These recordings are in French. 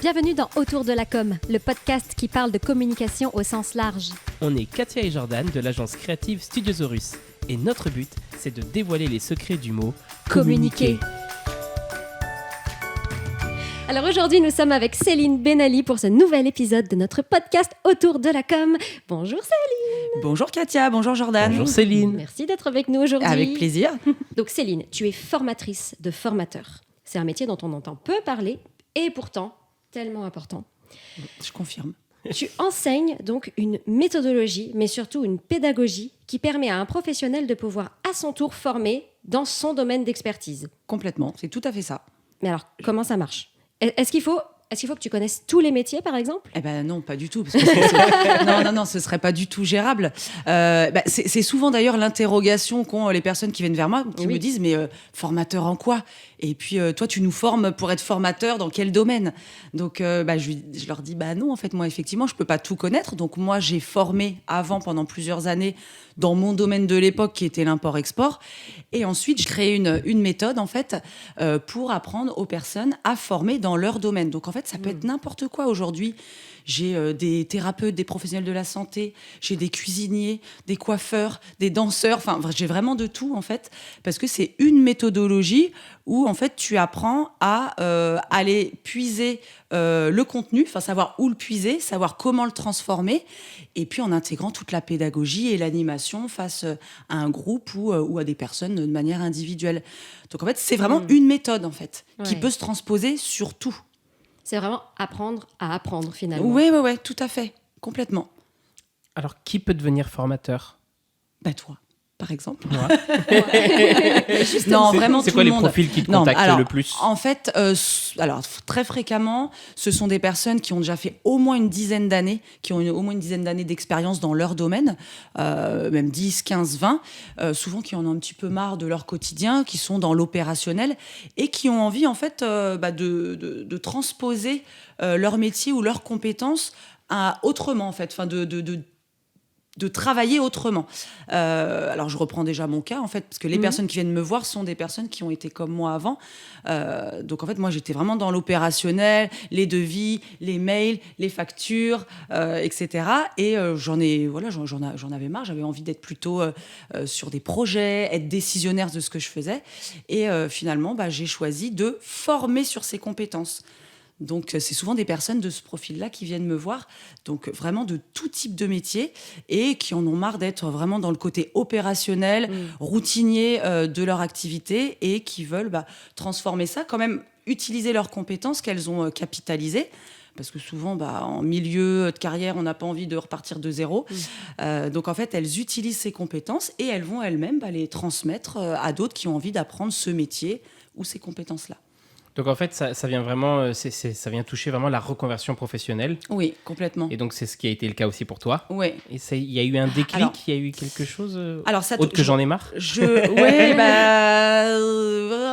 Bienvenue dans Autour de la com, le podcast qui parle de communication au sens large. On est Katia et Jordan de l'agence créative Studiosaurus. Et notre but, c'est de dévoiler les secrets du mot communiquer. Alors aujourd'hui, nous sommes avec Céline Benali pour ce nouvel épisode de notre podcast Autour de la com. Bonjour Céline. Bonjour Katia, bonjour Jordan. Bonjour Céline. Merci d'être avec nous aujourd'hui. Avec plaisir. Donc Céline, tu es formatrice de formateurs. C'est un métier dont on entend peu parler et pourtant tellement important. Je confirme. Tu enseignes donc une méthodologie, mais surtout une pédagogie qui permet à un professionnel de pouvoir à son tour former dans son domaine d'expertise. Complètement, c'est tout à fait ça. Mais alors, comment ça marche ? Est-ce qu'il faut que tu connaisses tous les métiers, par exemple ? Eh ben non, pas du tout. Parce que non, ce serait pas du tout gérable. C'est souvent d'ailleurs l'interrogation qu'ont les personnes qui viennent vers moi, qui me disent mais formateur en quoi ? Et puis toi, tu nous formes pour être formateur dans quel domaine ? Donc je leur dis non, en fait moi effectivement je peux pas tout connaître. Donc moi j'ai formé avant pendant plusieurs années dans mon domaine de l'époque qui était l'import-export. Et ensuite je crée une méthode en fait pour apprendre aux personnes à former dans leur domaine. Donc en fait ça peut être n'importe quoi aujourd'hui. J'ai des thérapeutes, des professionnels de la santé, j'ai des cuisiniers, des coiffeurs, des danseurs, enfin j'ai vraiment de tout en fait, parce que c'est une méthodologie où en fait tu apprends à aller puiser le contenu, enfin savoir où le puiser, savoir comment le transformer, et puis en intégrant toute la pédagogie et l'animation face à un groupe ou à des personnes de manière individuelle. Donc en fait c'est vraiment une méthode en fait qui peut se transposer sur tout. C'est vraiment apprendre à apprendre, finalement. Oui, tout à fait. Complètement. Alors, qui peut devenir formateur ? Toi, par exemple. Moi. Non, vraiment, c'est tout quoi le les monde. profils qui te contactent le plus ? En fait, très fréquemment, ce sont des personnes qui ont déjà fait au moins une dizaine d'années, d'expérience dans leur domaine, même 10, 15, 20, souvent qui en ont un petit peu marre de leur quotidien, qui sont dans l'opérationnel et qui ont envie, en fait, de transposer leur métier ou leurs compétences autrement, en fait, de travailler autrement. Alors, je reprends déjà mon cas, en fait, parce que les personnes qui viennent me voir sont des personnes qui ont été comme moi avant. Donc, en fait, moi, j'étais vraiment dans l'opérationnel, les devis, les mails, les factures, etc. Et j'en avais marre. J'avais envie d'être plutôt sur des projets, être décisionnaire de ce que je faisais. Et finalement, j'ai choisi de former sur ces compétences. Donc, c'est souvent des personnes de ce profil-là qui viennent me voir, donc vraiment de tout type de métier et qui en ont marre d'être vraiment dans le côté opérationnel, routinier de leur activité et qui veulent transformer ça, quand même utiliser leurs compétences qu'elles ont capitalisées. Parce que souvent, en milieu de carrière, on n'a pas envie de repartir de zéro. Donc, en fait, elles utilisent ces compétences et elles vont elles-mêmes les transmettre à d'autres qui ont envie d'apprendre ce métier ou ces compétences-là. Donc en fait, ça vient vraiment, ça vient toucher vraiment la reconversion professionnelle. Oui, complètement. Et donc c'est ce qui a été le cas aussi pour toi. Oui. Et il y a eu un déclic, il y a eu quelque chose autre que j'en ai marre. Un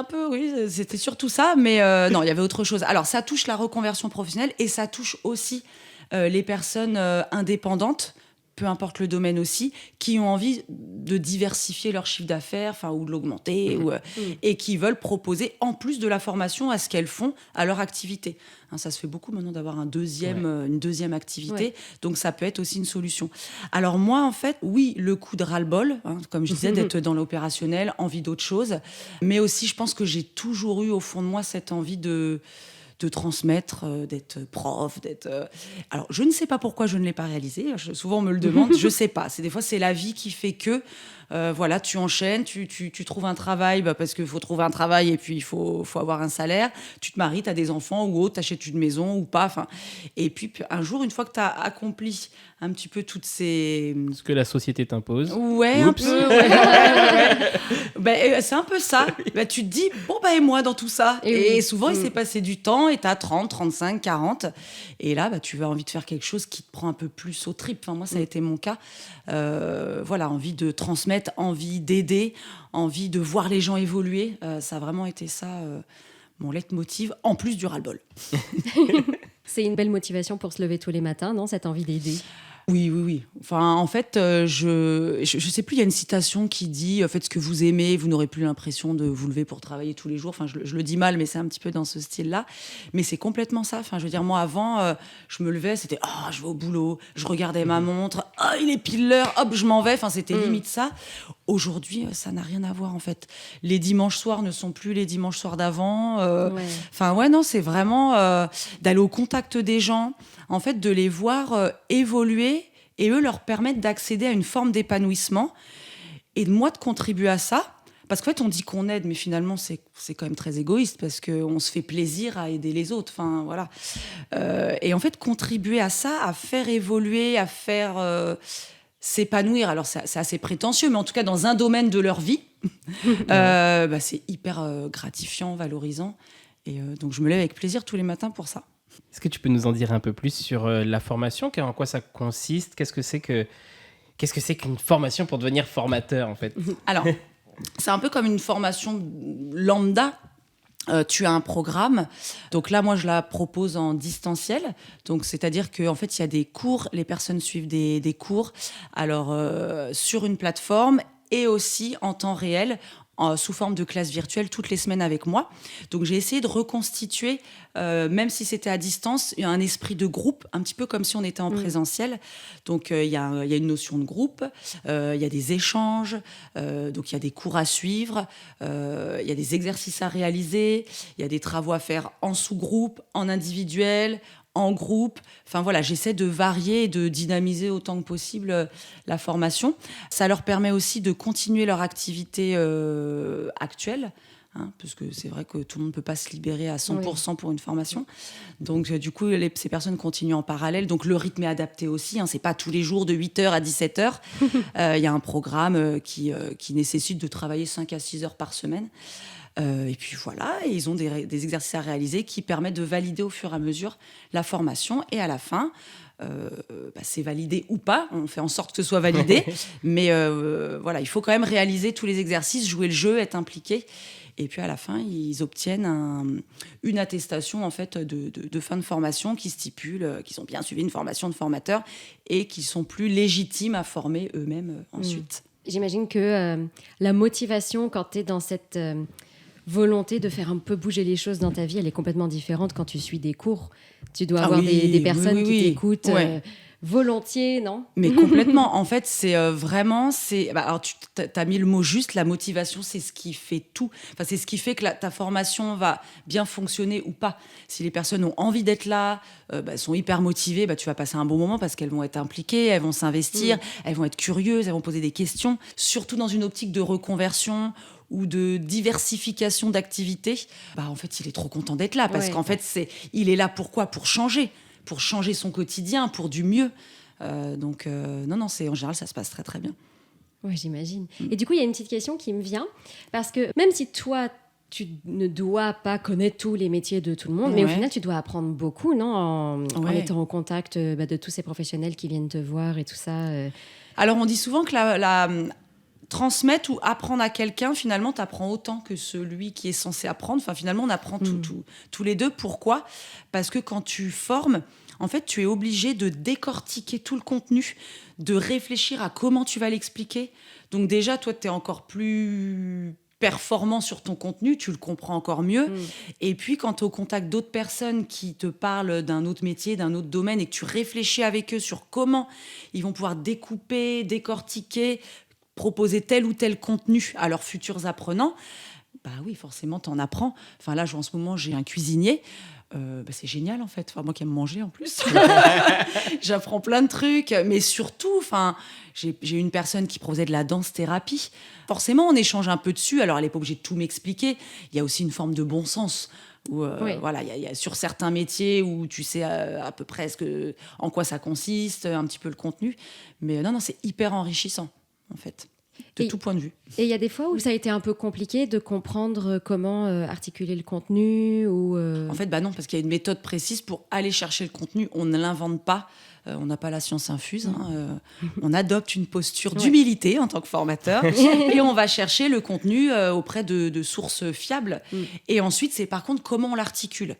peu, oui, c'était surtout ça, mais non, il y avait autre chose. Alors ça touche la reconversion professionnelle et ça touche aussi les personnes indépendantes, peu importe le domaine aussi, qui ont envie de diversifier leur chiffre d'affaires, ou de l'augmenter, et qui veulent proposer, en plus de la formation, à ce qu'elles font, à leur activité. Ça se fait beaucoup maintenant d'avoir une deuxième activité, donc ça peut être aussi une solution. Alors moi, en fait, oui, le coup de ras-le-bol, comme je disais, d'être dans l'opérationnel, envie d'autre chose, mais aussi, je pense que j'ai toujours eu au fond de moi cette envie de transmettre, d'être prof, Alors, je ne sais pas pourquoi je ne l'ai pas réalisé. Souvent, on me le demande. Je ne sais pas. Des fois, c'est la vie qui fait que, tu enchaînes, tu trouves un travail parce qu'il faut trouver un travail et puis il faut avoir un salaire. Tu te maries, tu as des enfants ou autre, tu achètes une maison ou pas. Et puis, un jour, une fois que tu as accompli un petit peu toutes ces... Ce que la société t'impose. Ouais, un peu. C'est un peu ça. Tu te dis, et moi dans tout ça. Et souvent, il s'est passé du temps et tu as 30, 35, 40. Et là, tu as envie de faire quelque chose qui te prend un peu plus aux tripes. Moi, ça a été mon cas. Envie de transmettre, envie d'aider, envie de voir les gens évoluer. Ça a vraiment été ça, mon leitmotiv, en plus du ras-le-bol. C'est une belle motivation pour se lever tous les matins, non ? Cette envie d'aider. Oui, oui, oui. Enfin, en fait, je sais plus, il y a une citation qui dit « Faites ce que vous aimez, vous n'aurez plus l'impression de vous lever pour travailler tous les jours ». Enfin, je le dis mal, mais c'est un petit peu dans ce style-là. Mais c'est complètement ça. Enfin, je veux dire, moi, avant, je me levais, c'était « Oh, je vais au boulot ». Je regardais ma montre. « Oh, il est pile l'heure. Hop, je m'en vais ». Enfin, c'était limite ça. Aujourd'hui, ça n'a rien à voir, en fait. Les dimanches soirs ne sont plus les dimanches soirs d'avant. Enfin, ouais, non, c'est vraiment d'aller au contact des gens, en fait, de les voir évoluer et eux leur permettre d'accéder à une forme d'épanouissement et moi de contribuer à ça. Parce qu'en fait, on dit qu'on aide, mais finalement, c'est quand même très égoïste parce qu'on se fait plaisir à aider les autres. Enfin, voilà. Et en fait, contribuer à ça, à faire évoluer, à faire s'épanouir. Alors, c'est assez prétentieux, mais en tout cas, dans un domaine de leur vie, c'est hyper gratifiant, valorisant. Et donc, je me lève avec plaisir tous les matins pour ça. Est-ce que tu peux nous en dire un peu plus sur la formation? En quoi ça consiste? Qu'est-ce que c'est qu'une formation pour devenir formateur, en fait? Alors, c'est un peu comme une formation lambda. Tu as un programme. Donc là, moi, je la propose en distanciel. Donc, c'est-à-dire qu'en fait, il y a des cours. Les personnes suivent des cours. Alors, sur une plateforme et aussi en temps réel, sous forme de classe virtuelle toutes les semaines avec moi. Donc j'ai essayé de reconstituer, même si c'était à distance, un esprit de groupe, un petit peu comme si on était en présentiel. Donc il y a une notion de groupe, il y a des échanges, donc il y a des cours à suivre, il y a des exercices à réaliser, il y a des travaux à faire en sous-groupe, en individuel, en groupe. Enfin voilà, j'essaie de varier et de dynamiser autant que possible la formation. Ça leur permet aussi de continuer leur activité actuelle, parce que c'est vrai que tout le monde ne peut pas se libérer à 100% pour une formation. Donc du coup, ces personnes continuent en parallèle. Donc le rythme est adapté aussi. C'est pas tous les jours de 8h à 17h. Il y a un programme qui nécessite de travailler 5 à 6 heures par semaine. Et puis voilà, ils ont des exercices à réaliser qui permettent de valider au fur et à mesure la formation. Et à la fin, c'est validé ou pas. On fait en sorte que ce soit validé. Mais voilà, il faut quand même réaliser tous les exercices, jouer le jeu, être impliqué. Et puis à la fin, ils obtiennent une attestation en fait de fin de formation qui stipule qu'ils ont bien suivi une formation de formateur et qu'ils sont plus légitimes à former eux-mêmes ensuite. J'imagine que la motivation quand tu es dans cette volonté de faire un peu bouger les choses dans ta vie, elle est complètement différente quand tu suis des cours. Tu dois avoir des personnes qui t'écoutent volontiers, non? Mais complètement. En fait, c'est vraiment... alors, tu as mis le mot juste, la motivation, c'est ce qui fait tout. Enfin, c'est ce qui fait que ta formation va bien fonctionner ou pas. Si les personnes ont envie d'être là, sont hyper motivées, tu vas passer un bon moment parce qu'elles vont être impliquées, elles vont s'investir, elles vont être curieuses, elles vont poser des questions, surtout dans une optique de reconversion ou de diversification d'activités. En fait, il est trop content d'être là parce qu'en fait, il est là pourquoi? Pour changer son quotidien, pour du mieux. Donc, non, en général, ça se passe très, très bien. Oui, j'imagine. Et du coup, il y a une petite question qui me vient, parce que même si toi, tu ne dois pas connaître tous les métiers de tout le monde, mais au final, tu dois apprendre beaucoup, non, en étant en contact de tous ces professionnels qui viennent te voir et tout ça. Alors, on dit souvent que la transmettre ou apprendre à quelqu'un, finalement, tu apprends autant que celui qui est censé apprendre. Enfin, finalement, on apprend tous les deux. Pourquoi? Parce que quand tu formes, en fait, tu es obligé de décortiquer tout le contenu, de réfléchir à comment tu vas l'expliquer. Donc déjà, toi, tu es encore plus performant sur ton contenu, tu le comprends encore mieux. Et puis, quand tu es au contact d'autres personnes qui te parlent d'un autre métier, d'un autre domaine, et que tu réfléchis avec eux sur comment ils vont pouvoir découper, décortiquer, proposer tel ou tel contenu à leurs futurs apprenants, oui, forcément, t'en apprends. Enfin, là, en ce moment, j'ai un cuisinier. C'est génial, en fait. Enfin, moi qui aime manger, en plus. J'apprends plein de trucs. Mais surtout, j'ai une personne qui proposait de la danse-thérapie. Forcément, on échange un peu dessus. Alors, elle n'est pas obligée de tout m'expliquer. Il y a aussi une forme de bon sens. Voilà, il y a sur certains métiers où tu sais à peu près en quoi ça consiste, un petit peu le contenu. Mais non, c'est hyper enrichissant, en fait. de tout point de vue. Et il y a des fois où ça a été un peu compliqué de comprendre comment articuler le contenu ou En fait, non, parce qu'il y a une méthode précise pour aller chercher le contenu. On ne l'invente pas. On n'a pas la science infuse. On adopte une posture d'humilité en tant que formateur et on va chercher le contenu auprès de sources fiables. Et ensuite, c'est par contre comment on l'articule.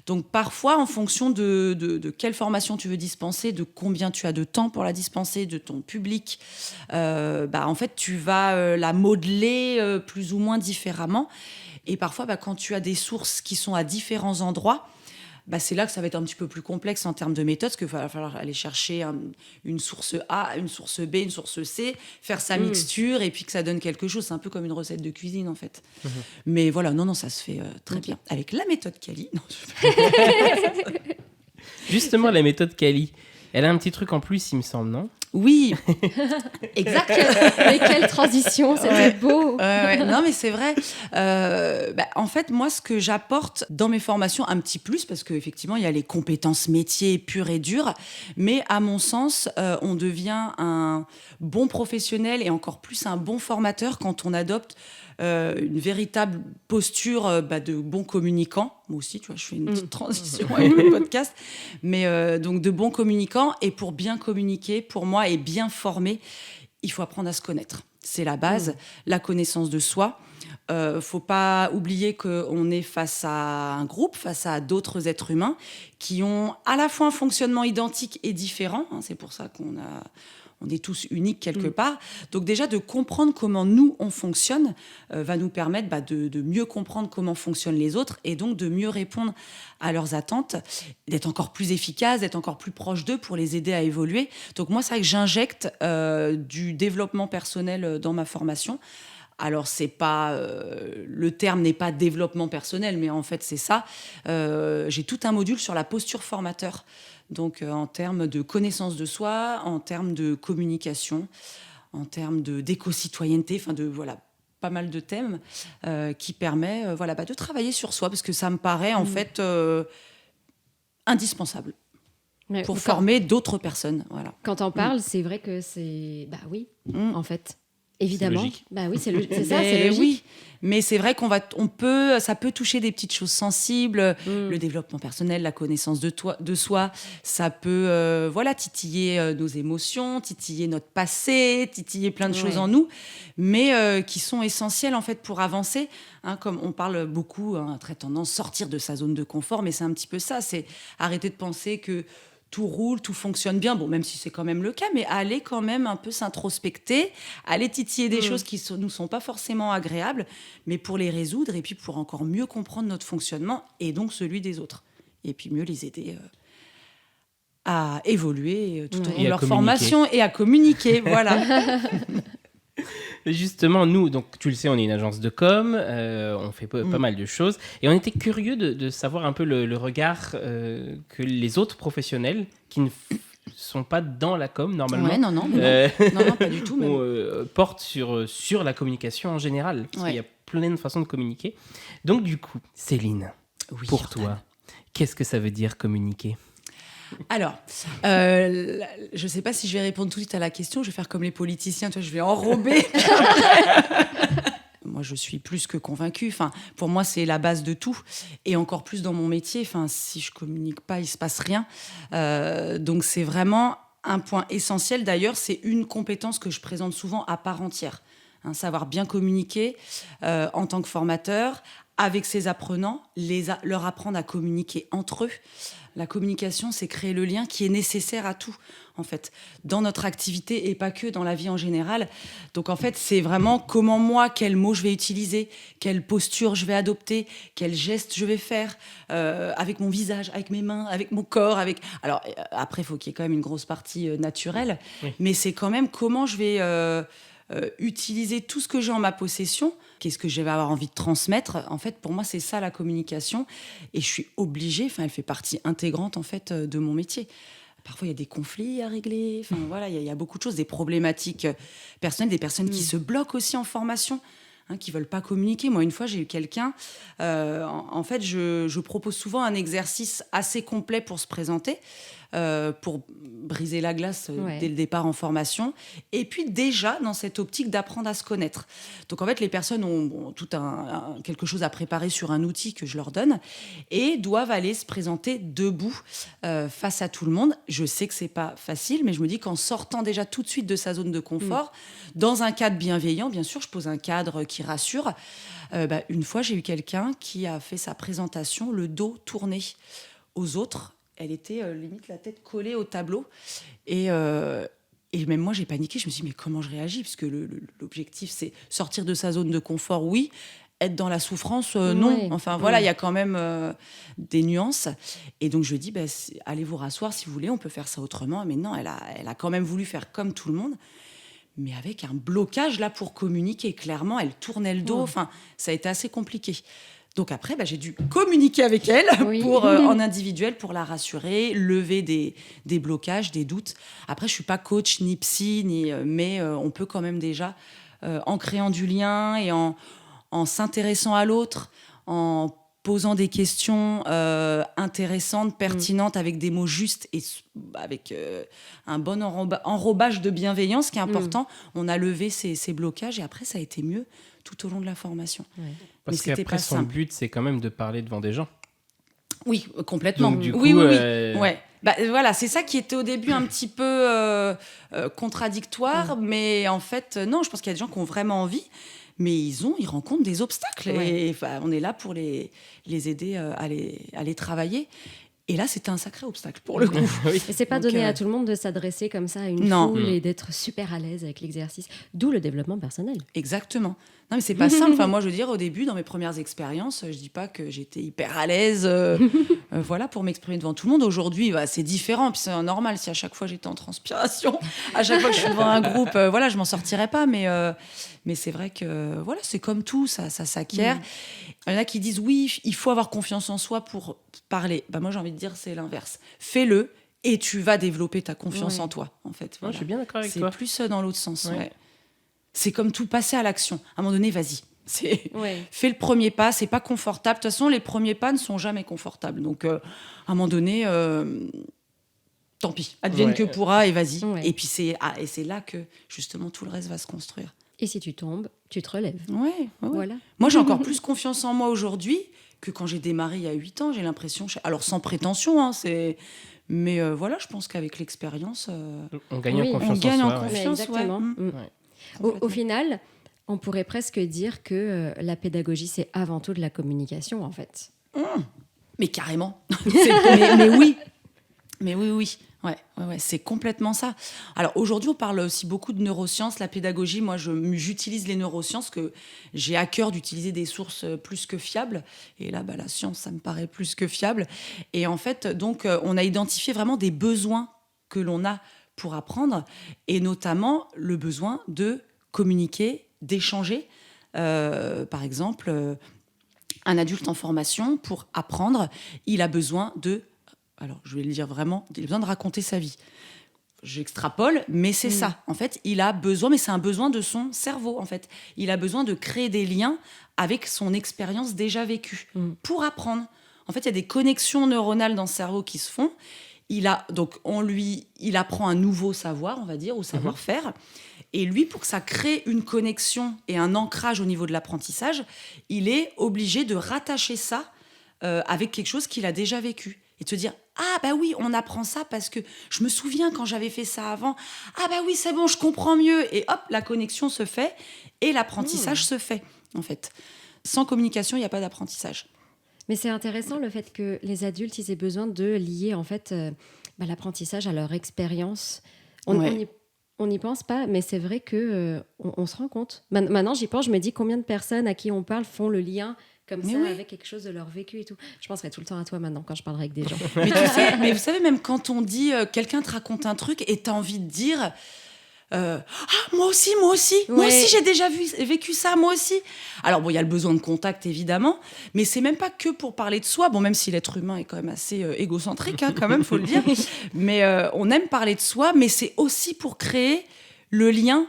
Donc, parfois, en fonction de quelle formation tu veux dispenser, de combien tu as de temps pour la dispenser, de ton public, en fait, tu vas la modeler plus ou moins différemment. Et parfois, quand tu as des sources qui sont à différents endroits, c'est là que ça va être un petit peu plus complexe en termes de méthode, parce qu'il va falloir aller chercher une source A, une source B, une source C, faire sa mixture, et puis que ça donne quelque chose. C'est un peu comme une recette de cuisine, en fait. Mais voilà, non, ça se fait très bien. Avec la méthode Cali. Justement, la méthode Cali, elle a un petit truc en plus, il me semble, non ? Oui, exact. Mais quelle transition, c'était beau. Non, mais c'est vrai. En fait, moi, ce que j'apporte dans mes formations, un petit plus, parce qu'effectivement, il y a les compétences métiers pures et dures, mais à mon sens, on devient un bon professionnel et encore plus un bon formateur quand on adopte une véritable posture de bon communicant. Moi aussi, tu vois, je fais une petite transition avec le podcast. Mais donc, de bon communicant. Et pour bien communiquer, pour moi, et bien former, il faut apprendre à se connaître. C'est la base, la connaissance de soi. Faut pas oublier qu'on est face à un groupe, face à d'autres êtres humains qui ont à la fois un fonctionnement identique et différent. C'est pour ça on est tous uniques quelque part. Donc déjà, de comprendre comment nous, on fonctionne va nous permettre de mieux comprendre comment fonctionnent les autres et donc de mieux répondre à leurs attentes, d'être encore plus efficace, d'être encore plus proche d'eux pour les aider à évoluer. Donc moi, c'est vrai que j'injecte du développement personnel dans ma formation. Alors, c'est pas le terme n'est pas développement personnel, mais en fait, c'est ça. J'ai tout un module sur la posture formateur. Donc, en termes de connaissance de soi, en termes de communication, en termes d'éco-citoyenneté, pas mal de thèmes qui permet de travailler sur soi, parce que ça me paraît en fait indispensable pour former d'autres personnes. Voilà. Quand on parle, c'est vrai que c'est... oui, en fait. Évidemment. C'est logique. Oui, c'est ça, c'est logique. Oui, mais c'est vrai ça peut toucher des petites choses sensibles, le développement personnel, la connaissance de soi, ça peut titiller nos émotions, titiller notre passé, titiller plein de choses en nous, mais qui sont essentielles en fait pour avancer. Comme on parle beaucoup, très tendance sortir de sa zone de confort, mais c'est un petit peu ça, c'est arrêter de penser que tout roule, tout fonctionne bien, même si c'est quand même le cas, mais aller quand même un peu s'introspecter, aller titiller des choses qui nous sont pas forcément agréables, mais pour les résoudre et puis pour encore mieux comprendre notre fonctionnement et donc celui des autres. Et puis mieux les aider à évoluer tout au long de leur formation et à communiquer. Voilà. Justement, nous, donc tu le sais, on est une agence de com, on fait pas mal de choses, et on était curieux de savoir un peu le regard que les autres professionnels qui ne sont pas dans la com normalement. Ouais, non, pas du tout. Portent sur la communication en général. Parce qu'il y a plein de façons de communiquer. Donc du coup, Céline, pour toi, qu'est-ce que ça veut dire communiquer ? Alors, je ne sais pas si je vais répondre tout de suite à la question. Je vais faire comme les politiciens, je vais enrober. Moi, je suis plus que convaincue. Pour moi, c'est la base de tout. Et encore plus dans mon métier. Si je ne communique pas, il ne se passe rien. Donc, c'est vraiment un point essentiel. D'ailleurs, c'est une compétence que je présente souvent à part entière. Savoir bien communiquer en tant que formateur, avec ses apprenants, leur apprendre à communiquer entre eux. La communication, c'est créer le lien qui est nécessaire à tout, en fait, dans notre activité et pas que dans la vie en général. Donc, en fait, c'est vraiment comment moi, quels mots je vais utiliser, quelle posture je vais adopter, quels gestes je vais faire avec mon visage, avec mes mains, avec mon corps. Alors, après, il faut qu'il y ait quand même une grosse partie naturelle, mais c'est quand même comment je vais utiliser tout ce que j'ai en ma possession. Qu'est-ce que je vais avoir envie de transmettre ? En fait, pour moi, c'est ça la communication. Et je suis obligée, elle fait partie intégrante en fait de mon métier. Parfois, il y a des conflits à régler. Il y a beaucoup de choses, des problématiques personnelles, des personnes qui se bloquent aussi en formation, qui veulent pas communiquer. Moi, une fois, j'ai eu quelqu'un. En fait, je propose souvent un exercice assez complet pour se présenter. pour briser la glace dès le départ en formation. Et puis déjà, dans cette optique d'apprendre à se connaître. Donc en fait, les personnes ont tout quelque chose à préparer sur un outil que je leur donne et doivent aller se présenter debout face à tout le monde. Je sais que c'est pas facile, mais je me dis qu'en sortant déjà tout de suite de sa zone de confort, dans un cadre bienveillant, bien sûr, je pose un cadre qui rassure. Une fois, j'ai eu quelqu'un qui a fait sa présentation, le dos tourné aux autres. Elle était limite la tête collée au tableau. Et même moi, j'ai paniqué. Je me suis dit, mais comment je réagis ? Parce que l'objectif, c'est sortir de sa zone de confort, oui. Être dans la souffrance, non. Oui. Enfin, voilà, il y a quand même des nuances. Et donc, je lui ai dit, allez vous rasseoir si vous voulez, on peut faire ça autrement. Mais non, elle a quand même voulu faire comme tout le monde. Mais avec un blocage, là, pour communiquer. Clairement, elle tournait le dos. Enfin, ça a été assez compliqué. Donc après, j'ai dû communiquer avec elle en individuel pour la rassurer, lever des blocages, des doutes. Après, je suis pas coach, ni psy, mais on peut quand même déjà, en créant du lien et en s'intéressant à l'autre, en posant des questions intéressantes, pertinentes, avec des mots justes et avec un bon enrobage de bienveillance qui est important. On a levé ces blocages et après, ça a été mieux tout au long de la formation. Ouais. Parce qu'après, son but, c'est quand même de parler devant des gens. Oui, complètement. Donc, du coup, oui. Ouais. Voilà, c'est ça qui était au début un petit peu contradictoire, mais en fait, non, je pense qu'il y a des gens qui ont vraiment envie, mais ils rencontrent des obstacles. Et on est là pour les aider à les travailler. Et là, c'était un sacré obstacle, pour le coup. Oui. Et c'est pas donné à tout le monde de s'adresser comme ça à une foule et d'être super à l'aise avec l'exercice. D'où le développement personnel. Exactement. Non, mais c'est pas simple. Enfin, moi, je veux dire, au début, dans mes premières expériences, je dis pas que j'étais hyper à l'aise pour m'exprimer devant tout le monde. Aujourd'hui, c'est différent. Puis c'est normal. Si à chaque fois, j'étais en transpiration, à chaque fois que je suis devant un groupe, je m'en sortirais pas. Mais c'est vrai que c'est comme tout, ça s'acquiert. Il y en a qui disent, oui, il faut avoir confiance en soi pour parler. Moi, j'ai envie de dire, c'est l'inverse. Fais-le et tu vas développer ta confiance en toi, en fait. Voilà. Je suis bien d'accord avec toi. C'est plus dans l'autre sens, C'est comme tout, passer à l'action. À un moment donné, vas-y. Fais le premier pas, c'est pas confortable. De toute façon, les premiers pas ne sont jamais confortables. Donc, à un moment donné, tant pis. Advienne que pourra et vas-y. Et puis, c'est là que, justement, tout le reste va se construire. Et si tu tombes, tu te relèves. Ouais. Voilà. Moi, j'ai encore plus confiance en moi aujourd'hui que quand j'ai démarré il y a 8 ans. J'ai l'impression... Alors, sans prétention, mais je pense qu'avec l'expérience... on gagne en confiance en confiance. Exactement. Au final, on pourrait presque dire que la pédagogie, c'est avant tout de la communication, en fait. Mais carrément. mais oui. Mais oui. Ouais, c'est complètement ça. Alors aujourd'hui, on parle aussi beaucoup de neurosciences, la pédagogie. Moi, j'utilise les neurosciences, que j'ai à cœur d'utiliser des sources plus que fiables. Et là, la science, ça me paraît plus que fiable. Et en fait, donc, on a identifié vraiment des besoins que l'on a pour apprendre, et notamment le besoin de communiquer, d'échanger. Par exemple, un adulte en formation, pour apprendre, il a besoin de... Alors, je vais le dire vraiment, il a besoin de raconter sa vie. J'extrapole, mais c'est ça. En fait, il a besoin, mais c'est un besoin de son cerveau, en fait. Il a besoin de créer des liens avec son expérience déjà vécue pour apprendre. En fait, il y a des connexions neuronales dans le cerveau qui se font. Il apprend un nouveau savoir, on va dire, ou savoir-faire. Et lui, pour que ça crée une connexion et un ancrage au niveau de l'apprentissage, il est obligé de rattacher ça avec quelque chose qu'il a déjà vécu. Et de se dire, oui, on apprend ça parce que je me souviens quand j'avais fait ça avant. Oui, c'est bon, je comprends mieux. Et hop, la connexion se fait et l'apprentissage se fait, en fait. Sans communication, il n'y a pas d'apprentissage. Mais c'est intéressant le fait que les adultes, ils aient besoin de lier, en fait, l'apprentissage à leur expérience. On n'y pense pas, mais c'est vrai qu'on se rend compte. Maintenant, j'y pense, je me dis combien de personnes à qui on parle font le lien comme ça, avec quelque chose de leur vécu et tout. Je penserai tout le temps à toi maintenant quand je parlerai avec des gens. mais vous savez, même quand on dit quelqu'un te raconte un truc et t'as envie de dire moi aussi, j'ai déjà vécu ça, moi aussi. Alors bon, il y a le besoin de contact évidemment, mais c'est même pas que pour parler de soi. Bon, même si l'être humain est quand même assez égocentrique, quand même, faut le dire. Mais on aime parler de soi, mais c'est aussi pour créer le lien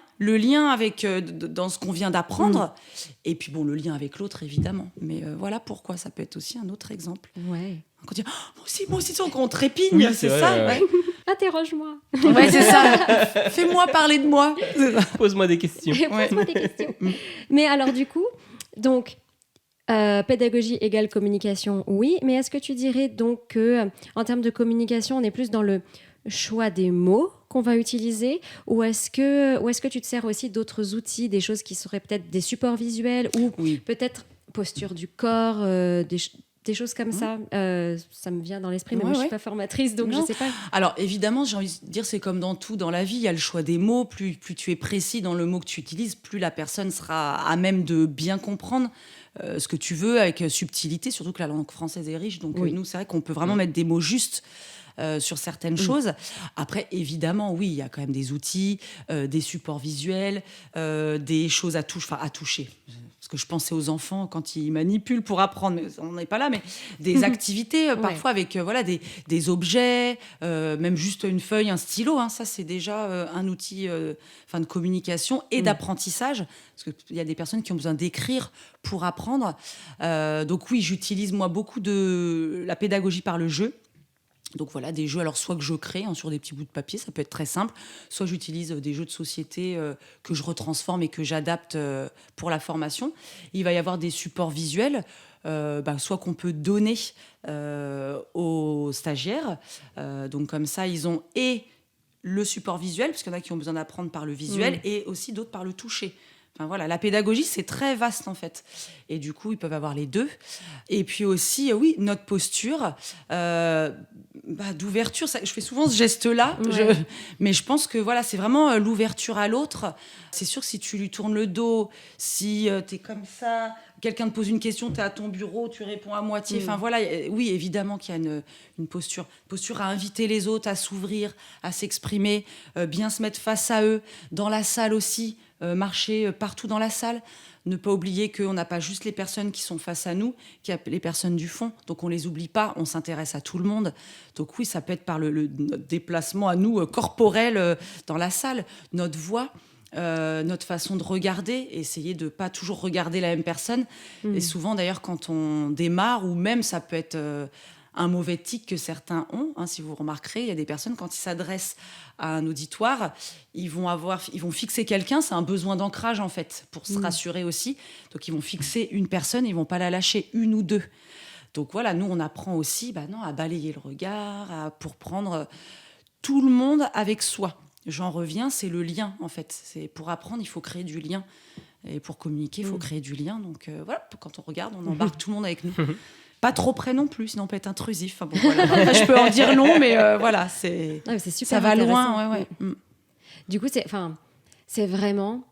avec dans ce qu'on vient d'apprendre, et puis bon, le lien avec l'autre évidemment, mais voilà pourquoi ça peut être aussi un autre exemple. Quand tu dis moi aussi, on trépigne, oui, c'est ça. Ouais. Interroge-moi. Ouais, c'est ça. Fais-moi parler de moi. Pose-moi des questions. Pose-moi des questions. Mais alors du coup, donc pédagogie égale communication, oui. Mais est-ce que tu dirais donc que en termes de communication, on est plus dans le choix des mots qu'on va utiliser, ou est-ce que tu te sers aussi d'autres outils, des choses qui seraient peut-être des supports visuels, ou peut-être posture du corps, des choses comme ça. Ça me vient dans l'esprit, mais moi je suis pas formatrice, donc je sais pas. Alors évidemment, j'ai envie de dire, c'est comme dans tout dans la vie, il y a le choix des mots. Plus tu es précis dans le mot que tu utilises, plus la personne sera à même de bien comprendre ce que tu veux avec subtilité, surtout que la langue française est riche. Donc nous, c'est vrai qu'on peut vraiment mettre des mots justes sur certaines choses. Après, évidemment, oui, il y a quand même des outils, des supports visuels, des choses à toucher. Parce que je pensais aux enfants quand ils manipulent pour apprendre, on n'est pas là, mais des activités parfois avec des objets, même juste une feuille, un stylo. Ça, c'est déjà un outil de communication et d'apprentissage. Parce qu'il y a des personnes qui ont besoin d'écrire pour apprendre. Donc oui, j'utilise moi beaucoup de la pédagogie par le jeu. Donc voilà, des jeux, alors soit que je crée sur des petits bouts de papier, ça peut être très simple, soit j'utilise des jeux de société que je retransforme et que j'adapte pour la formation. Il va y avoir des supports visuels, soit qu'on peut donner aux stagiaires. Donc comme ça, ils ont et le support visuel, parce qu'il y en a qui ont besoin d'apprendre par le visuel, et aussi d'autres par le toucher. Enfin, voilà, la pédagogie, c'est très vaste en fait. Et du coup, ils peuvent avoir les deux. Et puis aussi, notre posture d'ouverture. Je fais souvent ce geste-là, mais je pense que c'est vraiment l'ouverture à l'autre. C'est sûr que si tu lui tournes le dos, si tu es comme ça, quelqu'un te pose une question, tu es à ton bureau, tu réponds à moitié. Enfin voilà, oui, évidemment qu'il y a une posture. Posture à inviter les autres à s'ouvrir, à s'exprimer, bien se mettre face à eux. Dans la salle aussi. Marcher partout dans la salle, ne pas oublier qu'on n'a pas juste les personnes qui sont face à nous, qu'il y a les personnes du fond, donc on les oublie pas, on s'intéresse à tout le monde. Donc oui, ça peut être par notre déplacement à nous corporel dans la salle, notre voix, notre façon de regarder, essayer de pas toujours regarder la même personne. Et souvent d'ailleurs quand on démarre, ou même ça peut être un mauvais tic que certains ont. Si vous remarquerez, il y a des personnes, quand ils s'adressent à un auditoire, ils vont fixer quelqu'un. C'est un besoin d'ancrage, en fait, pour se rassurer aussi. Donc, ils vont fixer une personne, ils ne vont pas la lâcher, une ou deux. Donc, voilà, nous, on apprend aussi à balayer le regard, pour prendre tout le monde avec soi. J'en reviens, c'est le lien, en fait. Pour apprendre, il faut créer du lien. Et pour communiquer, il faut créer du lien. Donc, quand on regarde, on embarque tout le monde avec nous. Pas trop près non plus, sinon on peut être intrusif. Enfin, bon, voilà. Après, je peux en dire long, mais c'est super. Ça va loin. Du coup, c'est vraiment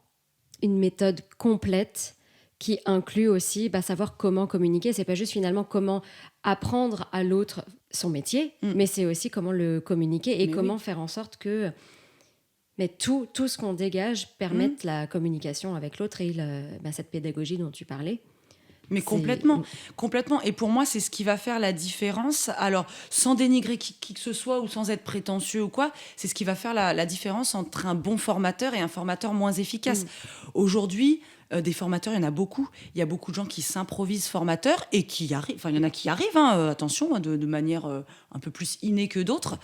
une méthode complète qui inclut aussi savoir comment communiquer. C'est pas juste finalement comment apprendre à l'autre son métier, mais c'est aussi comment le communiquer et comment faire en sorte que tout ce qu'on dégage permette la communication avec l'autre et cette pédagogie dont tu parlais. Mais complètement. Et pour moi, c'est ce qui va faire la différence. Alors, sans dénigrer qui que ce soit ou sans être prétentieux ou quoi, c'est ce qui va faire la différence entre un bon formateur et un formateur moins efficace. Aujourd'hui, des formateurs, il y en a beaucoup. Il y a beaucoup de gens qui s'improvisent formateurs et qui arrivent. Enfin, il y en a qui arrivent, attention, de manière un peu plus innée que d'autres.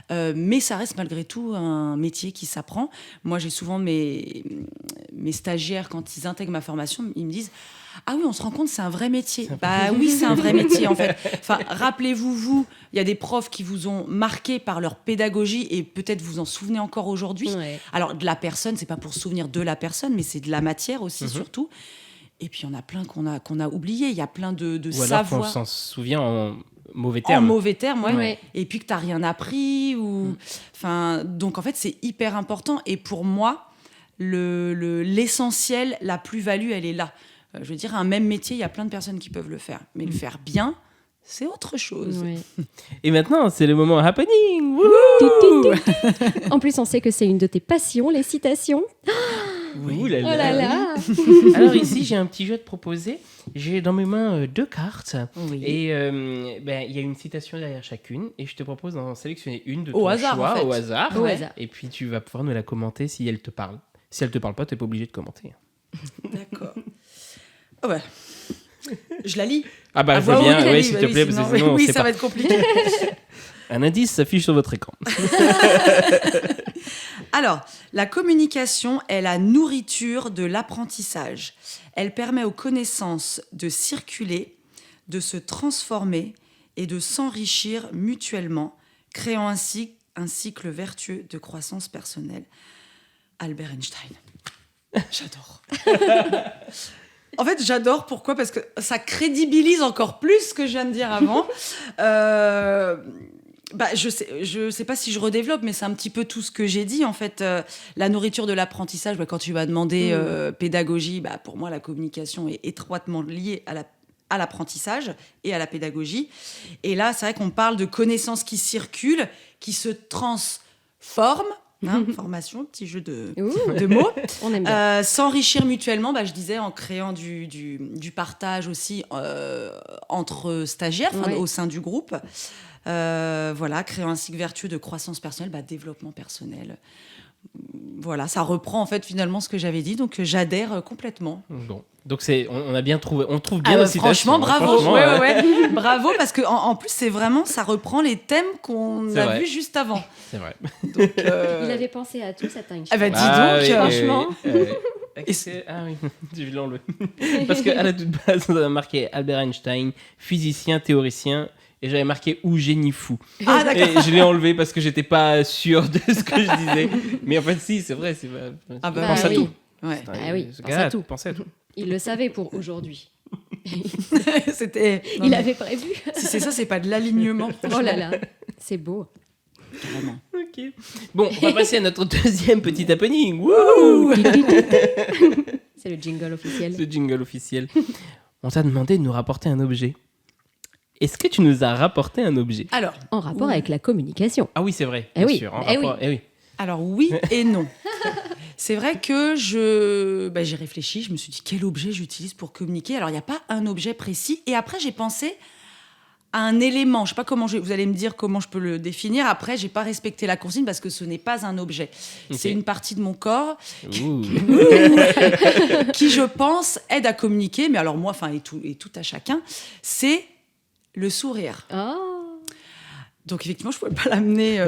Mais ça reste malgré tout un métier qui s'apprend. Moi, j'ai souvent mes stagiaires, quand ils intègrent ma formation, ils me disent « Ah oui, on se rend compte, c'est un vrai métier. » Oui, c'est un vrai métier, en fait. Enfin, rappelez-vous, il y a des profs qui vous ont marqué par leur pédagogie et peut-être vous en souvenez encore aujourd'hui. Ouais. Alors, de la personne, c'est pas pour se souvenir de la personne, mais c'est de la matière aussi, surtout. Et puis, il y en a plein qu'on a oublié. Il y a plein de savoirs. Ou alors qu'on s'en souvient en mauvais termes. En mauvais termes, ouais. Et puis que tu n'as rien appris. Donc, en fait, c'est hyper important. Et pour moi, l'essentiel, la plus-value, elle est là. Je veux dire, un même métier, il y a plein de personnes qui peuvent le faire. Mais le faire bien, c'est autre chose. Oui. Et maintenant, c'est le moment happening. En plus, on sait que c'est une de tes passions, les citations. Oui. Oh là là. Alors ici, j'ai un petit jeu à te proposer. J'ai dans mes mains 2 cartes. Oui. Et il y a une citation derrière chacune. Et je te propose d'en sélectionner une de ton choix, en fait. Au hasard. Et puis, tu vas pouvoir nous la commenter si elle te parle. Si elle ne te parle pas, tu n'es pas obligé de commenter. D'accord. Oh ouais. Je la lis. Ah bah, je veux bien, oui, s'il te plaît, sinon, parce que sinon, oui, c'est ça pas... va être compliqué. Un indice s'affiche sur votre écran. Alors, la communication est la nourriture de l'apprentissage. Elle permet aux connaissances de circuler, de se transformer et de s'enrichir mutuellement, créant ainsi un cycle vertueux de croissance personnelle. Albert Einstein. J'adore. En fait, j'adore. Pourquoi ? Parce que ça crédibilise encore plus ce que je viens de dire avant. Je sais pas si je redéveloppe, mais c'est un petit peu tout ce que j'ai dit. En fait, la nourriture de l'apprentissage, quand tu m'as demandé pédagogie, pour moi, la communication est étroitement liée à l'apprentissage et à la pédagogie. Et là, c'est vrai qu'on parle de connaissances qui circulent, qui se transforment. Formation, petit jeu de mots. On aime bien. S'enrichir mutuellement, je disais, en créant du partage aussi entre stagiaires, au sein du groupe. Créant un cycle vertueux de croissance personnelle, développement personnel. Voilà, ça reprend en fait finalement ce que j'avais dit, donc j'adhère complètement. Bon, donc on a bien trouvé, on trouve bien la citation. Franchement, bravo. Ouais. Bravo, parce que en plus c'est vraiment, ça reprend les thèmes qu'on a vus juste avant. C'est vrai. Donc, Il avait pensé à tout, cet Einstein. Dis donc, franchement. Ah oui, je vais l'enlever. Parce qu'à la toute base, on a marqué Albert Einstein, physicien, théoricien. Et j'avais marqué ou génie fou. Ah, d'accord. Et je l'ai enlevé parce que j'étais pas sûr de ce que je disais. Mais en fait, si, c'est vrai. Pense à tout. Ouais. Pensez à tout. Il le savait pour aujourd'hui. Il avait prévu. Si c'est ça, c'est pas de l'alignement. Oh là là, c'est beau. Carrément. Ok. Bon, on va passer à notre deuxième petit happening. Wouhou. C'est le jingle officiel. Le jingle officiel. On t'a demandé de nous rapporter un objet. Est-ce que tu nous as rapporté un objet ? Alors, en rapport avec la communication. Ah oui, c'est vrai. Bien Bien sûr. sûr. Oui. Alors oui et non. C'est vrai que j'ai réfléchi, je me suis dit quel objet j'utilise pour communiquer. Alors il n'y a pas un objet précis. Et après j'ai pensé à un élément. Je sais pas comment vous allez me dire comment je peux le définir. Après j'ai pas respecté la consigne parce que ce n'est pas un objet. Okay. C'est une partie de mon corps qui je pense aide à communiquer. Mais alors moi, et tout à chacun, c'est le sourire. Donc effectivement, je pouvais pas l'amener.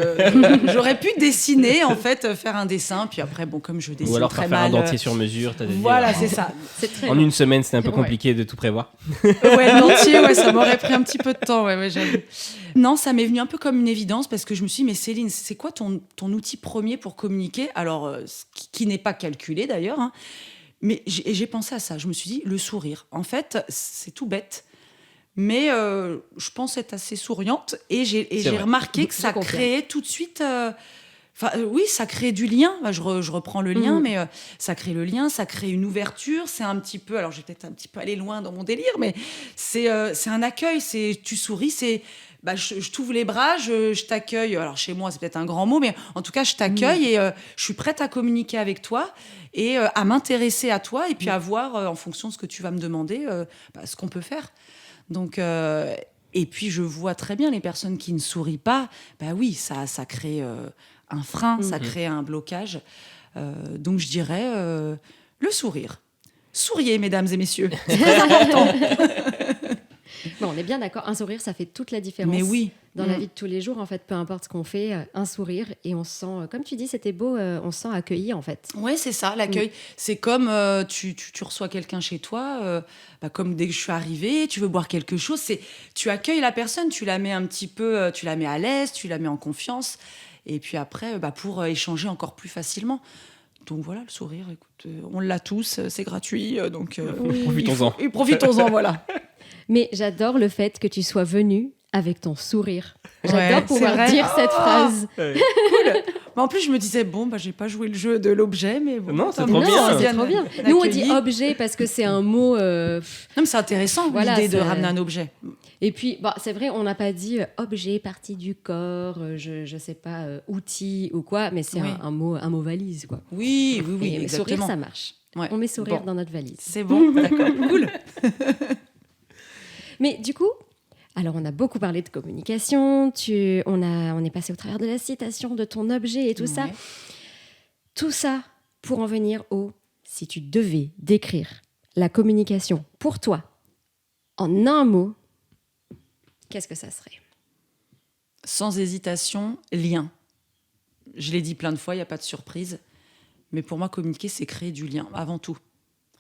J'aurais pu dessiner, en fait, faire un dessin, puis après, comme je dessine ou alors très faire mal, un dentier sur mesure. Voilà, c'est ça. En une semaine, c'était un peu compliqué de tout prévoir. Le dentier, ça m'aurait pris un petit peu de temps, j'avoue. Non, ça m'est venu un peu comme une évidence parce que je me suis dit, mais Céline, c'est quoi ton outil premier pour communiquer ? Alors, qui n'est pas calculé d'ailleurs, hein, mais j'ai pensé à ça. Je me suis dit, le sourire. En fait, c'est tout bête. Mais je pense être assez souriante et j'ai remarqué que ça créait tout de suite... ça crée du lien. Je reprends le lien, mais ça crée le lien, ça crée une ouverture. C'est un petit peu... Alors, je vais peut-être un petit peu aller loin dans mon délire, mais c'est un accueil. Tu souris, je t'ouvre les bras, je t'accueille. Alors, chez moi, c'est peut-être un grand mot, mais en tout cas, je t'accueille et je suis prête à communiquer avec toi et à m'intéresser à toi et puis à voir, en fonction de ce que tu vas me demander, ce qu'on peut faire. Donc, et puis, je vois très bien les personnes qui ne sourient pas. Ça crée un frein, ça crée un blocage. Donc, je dirais le sourire. Souriez, mesdames et messieurs. C'est très important. Bon, on est bien d'accord. Un sourire, ça fait toute la différence. Mais oui. Dans la vie de tous les jours, en fait, peu importe ce qu'on fait, un sourire et on se sent, comme tu dis, c'était beau, on se sent accueilli, en fait. Ouais, c'est ça, l'accueil. C'est comme tu reçois quelqu'un chez toi, comme dès que je suis arrivée, tu veux boire quelque chose, tu accueilles la personne, tu la mets un petit peu, tu la mets à l'aise, tu la mets en confiance, et puis après, pour échanger encore plus facilement. Donc voilà, le sourire, écoute, on l'a tous, c'est gratuit, donc profitons-en. Profitons-en, voilà. Mais j'adore le fait que tu sois venue avec ton sourire. J'adore pouvoir dire cette phrase. Cool. Mais en plus, je me disais, j'ai pas joué le jeu de l'objet, mais bon. Non, c'est trop bien. C'est trop bien. Nous, on dit objet parce que c'est un mot... Non, mais c'est intéressant, l'idée de ramener un objet. Et puis, c'est vrai, on n'a pas dit objet, partie du corps, je sais pas, outil ou quoi, mais c'est un mot valise, quoi. Oui, et exactement. Sourire, ça marche. Ouais. On met sourire dans notre valise. C'est bon, d'accord, cool. Mais du coup, alors on a beaucoup parlé de communication, on est passé au travers de la citation de ton objet et tout ça. Tout ça pour en venir si tu devais décrire la communication pour toi, En un mot, qu'est-ce que ça serait ? Sans hésitation, lien. Je l'ai dit plein de fois, il n'y a pas de surprise. Mais pour moi, communiquer, c'est créer du lien, avant tout.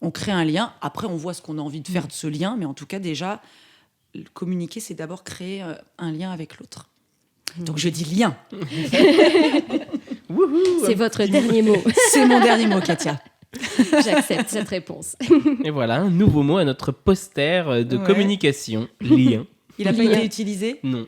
On crée un lien, après on voit ce qu'on a envie de faire de ce lien, mais en tout cas, déjà, communiquer, c'est d'abord créer un lien avec l'autre. Donc je dis lien. C'est votre dernier mot. C'est mon dernier mot, Katia. J'accepte cette réponse. Et voilà, un nouveau mot à notre poster de communication, lien. Il n'a pas été utilisé ? Non.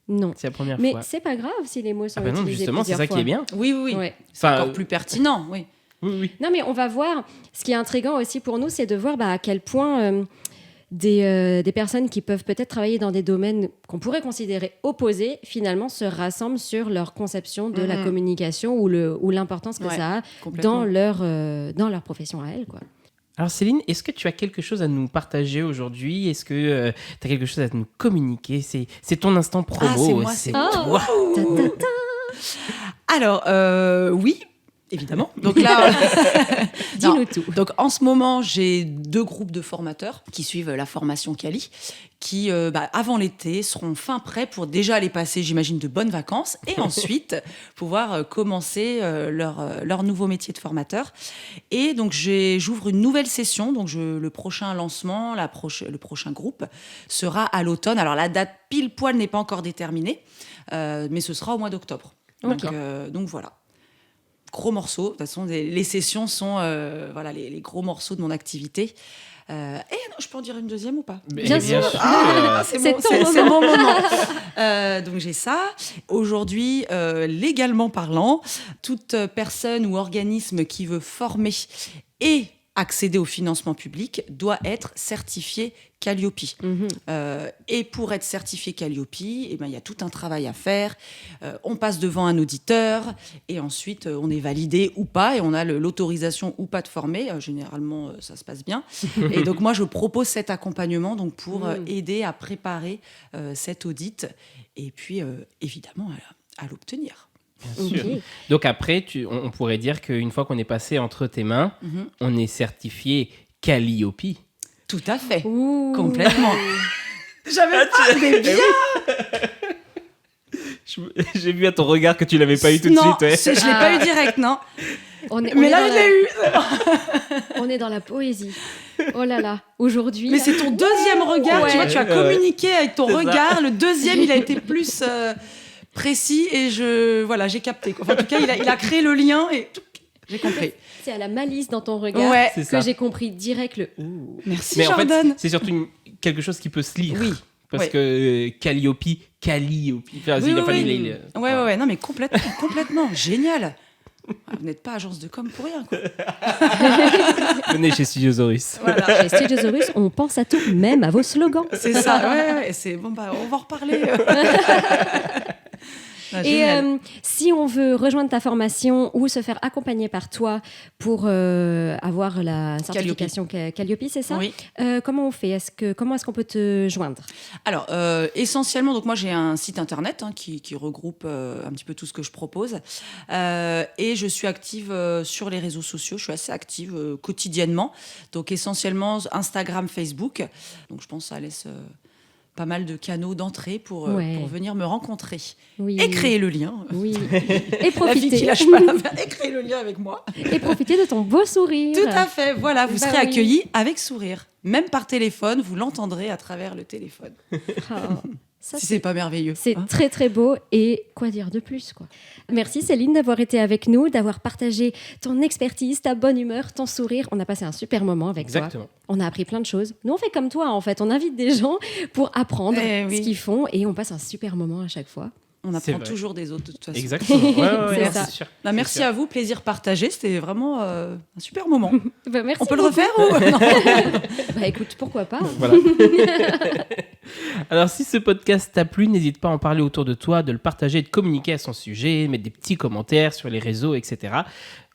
Non. C'est la première Mais fois. c'est pas grave si les mots sont Ah ben non, utilisés justement, c'est plusieurs ça fois. qui est bien. Oui. Ouais. C'est encore plus pertinent, oui. Oui. Non, mais on va voir. Ce qui est intriguant aussi pour nous, c'est de voir à quel point des personnes qui peuvent peut-être travailler dans des domaines qu'on pourrait considérer opposés, finalement, se rassemblent sur leur conception de la communication ou l'importance que ça a dans leur profession à elles, quoi. Alors Céline, est-ce que tu as quelque chose à nous partager aujourd'hui ? Est-ce que tu as quelque chose à nous communiquer ? C'est ton instant promo. C'est moi, toi. Alors, oui, évidemment. Donc là, Dis-nous tout. Donc en ce moment, j'ai 2 groupes de formateurs qui suivent la formation Cali, qui, avant l'été, seront fin prêts pour déjà aller passer, j'imagine, de bonnes vacances et ensuite pouvoir commencer leur nouveau métier de formateur. Et donc, j'ouvre une nouvelle session. Donc, le prochain lancement, le prochain groupe sera à l'automne. Alors, la date pile poil n'est pas encore déterminée, mais ce sera au mois d'octobre. Donc voilà. Gros morceaux. De toute façon, les sessions sont les gros morceaux de mon activité. Et non, je peux en dire une deuxième ou pas ? Bien sûr. C'est mon moment. Donc j'ai ça. Aujourd'hui, légalement parlant, toute personne ou organisme qui veut former et accéder au financement public doit être certifié Calliope. Et pour être certifié Calliope, il y a tout un travail à faire. On passe devant un auditeur et ensuite on est validé ou pas et on a l'autorisation ou pas de former. Généralement, ça se passe bien. Et donc moi, je propose cet accompagnement donc pour aider à préparer cet audit et puis évidemment à l'obtenir. Bien sûr. Donc après, on pourrait dire qu'une fois qu'on est passé entre tes mains, on est certifié Calliope. Tout à fait. Ouh. Complètement. J'avais pas, mais bien. J'ai vu à ton regard que tu l'avais pas eu tout de suite. Ouais. Je l'ai pas eu direct, non. Mais là, je l'ai eu. On est dans la poésie. Oh là là, aujourd'hui. Mais c'est ton deuxième regard. Tu vois, tu as communiqué avec ton regard. Le deuxième, il a été plus précis et j'ai capté. Enfin, en tout cas, il a créé le lien et j'ai compris. C'est à la malice dans ton regard que j'ai compris direct le ouh. Merci, mais Jordan. En fait, c'est surtout quelque chose qui peut se lire. Oui. Parce que Calliope. Ouais, non, mais complètement. Génial. Vous n'êtes pas agence de com pour rien, quoi. Venez chez Studiosaurus. Voilà. Chez Studiosaurus, on pense à tout, même à vos slogans. C'est ça, ouais. C'est bon, on va en reparler. Et si on veut rejoindre ta formation ou se faire accompagner par toi pour avoir la certification Calliope, c'est ça ? Oui. Comment on fait ? Comment est-ce qu'on peut te joindre ? Alors, essentiellement, donc moi j'ai un site internet qui regroupe un petit peu tout ce que je propose. Et je suis active sur les réseaux sociaux. Je suis assez active quotidiennement. Donc essentiellement Instagram, Facebook. Donc je pense que ça laisse pas mal de canaux d'entrée pour venir me rencontrer et créer le lien. Oui. Et profiter. La vie qui lâche pas l'affaire et créer le lien avec moi. Et profiter de ton beau sourire. Tout à fait. Voilà, vous serez accueillis avec sourire. Même par téléphone, vous l'entendrez à travers le téléphone. Ça, si c'est pas merveilleux. C'est très très beau et quoi dire de plus, quoi. Merci Céline d'avoir été avec nous, d'avoir partagé ton expertise, ta bonne humeur, ton sourire. On a passé un super moment avec toi. On a appris plein de choses. Nous on fait comme toi en fait, on invite des gens pour apprendre ce qu'ils font et on passe un super moment à chaque fois. On apprend toujours des autres de toute façon. Exactement. C'est sûr. Merci à vous, plaisir partagé. C'était vraiment un super moment. Merci on peut le refaire ou non? Écoute, pourquoi pas. Voilà. Alors, si ce podcast t'a plu, n'hésite pas à en parler autour de toi, de le partager, de communiquer à son sujet, mettre des petits commentaires sur les réseaux, etc.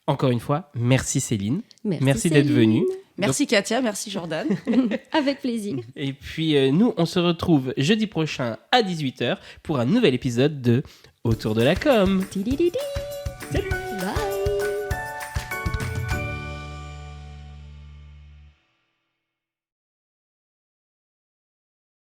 Encore une fois, merci Céline. Merci d'être venue. Merci Katia, merci Jordan. Avec plaisir. Et puis nous, on se retrouve jeudi prochain à 18h pour un nouvel épisode de Autour de la com. Tidididi.